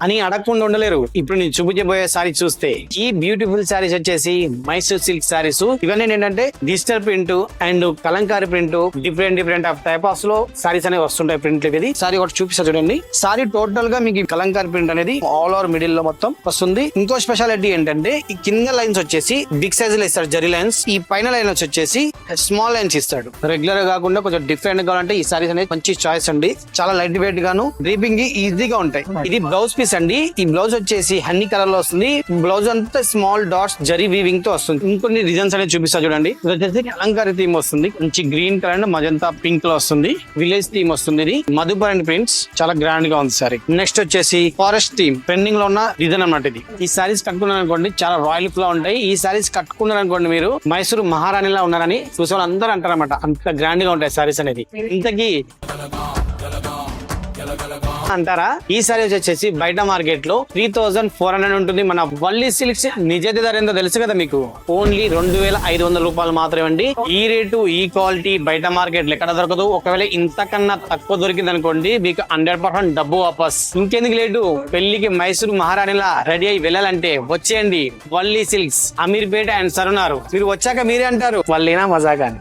అని అడగకుండా ఉండలేరు. ఇప్పుడు నేను చూపించబోయే సారీ చూస్తే ఈ బ్యూటిఫుల్ సారీస్ వచ్చేసి మైసూర్ సిల్క్ సారీస్. ఇవన్నీ ఏంటంటే digital print and Kalamkari print, different of type of లో సారీస్ అనేవి వస్తుంటాయి. ప్రింట్ ఇది సారీ ఒకటి చూపిస్తా చూడండి. సారీ టోటల్ గా మీకు కలంకారీ ప్రింట్ అనేది ఆల్ ఓవర్ మిడిల్ లో మొత్తం వస్తుంది. ఇంకో స్పెషాలిటీ ఏంటంటే ఈ కింద లైన్స్ వచ్చేసి బిగ్ సైజ్ లో ఇస్తాడు జరీ లైన్స్, ఈ పైన లైన్ వచ్చేసి స్మాల్ లైన్స్ ఇస్తాడు. రెగ్యులర్ గా కాకుండా కొంచెం డిఫరెంట్ గా అంటే ఈ సారీస్ అనేది మంచి చాయిస్ అండి. చాలా లైట్ వెయిట్ గాను డ్రీపింగ్ ఈజీగా ఉంటాయి. ఇది బ్లౌజ్ పీస్ అండి. ఈ బ్లౌజ్ వచ్చేసి హన్నీ కలర్ లో వస్తుంది. బ్లౌజ్ అంతా స్మాల్ డాట్స్ జరీ వీవింగ్ తో వస్తుంది. ఇంకొన్ని డిజైన్స్ అనేది చూపిస్తా చూడండి. ఇది వచ్చేసి కలంకారీ థీమ్ వస్తుంది. మంచి green colour and magenta pink లో వస్తుంది. విలేజ్ థీమ్ వస్తుంది. ఇది మధుబర్ అండ్ ప్రింట్స్ చాలా గ్రాండ్ గా ఉంది సారీ. నెక్స్ట్ వచ్చేసి ఫారెస్ట్ థీమ్ ట్రెండింగ్ లో ఉన్న డిజైన్ అన్నమాట. ఇది ఈ సారీస్ కట్టుకున్నారు అనుకోండి చాలా రాయల్ లుక్ లో ఉంటాయి. ఈ సారీస్ కట్టుకున్నారు అనుకోండి మీరు మైసూరు మహారాణిలా ఉన్నారని చూసే వాళ్ళు అందరూ అంటారు అనమాట. అంత గ్రాండ్ గా ఉంటాయి సారీస్ అనేది. ఇంతకీ అంటారా, ఈ సారీ వచ్చేసి బయట మార్కెట్ లో 3400 ఉంటుంది. మన వల్లి సిల్క్స్ నిజాయితీ ధర ఎంతో తెలుసు కదా మీకు, ఓన్లీ 2500 రూపాయలు మాత్రమే అండి. ఈ రేటు ఈ క్వాలిటీ బయట మార్కెట్ లో ఎక్కడ దొరకదు. ఒకవేళ ఇంతకన్నా తక్కువ దొరికింది అనుకోండి మీకు 100% డబ్బు వాపస్. ఇంకెందుకు లేటు, పెళ్లికి మైసూరు మహారాణిలా రెడీ అయి వెళ్ళాలంటే వచ్చేయండి వల్లి సిల్క్స్, అమీర్పేట అండ్ సరునారు. మీరు వచ్చాక మీరే అంటారు వల్లినా మజాగా అని.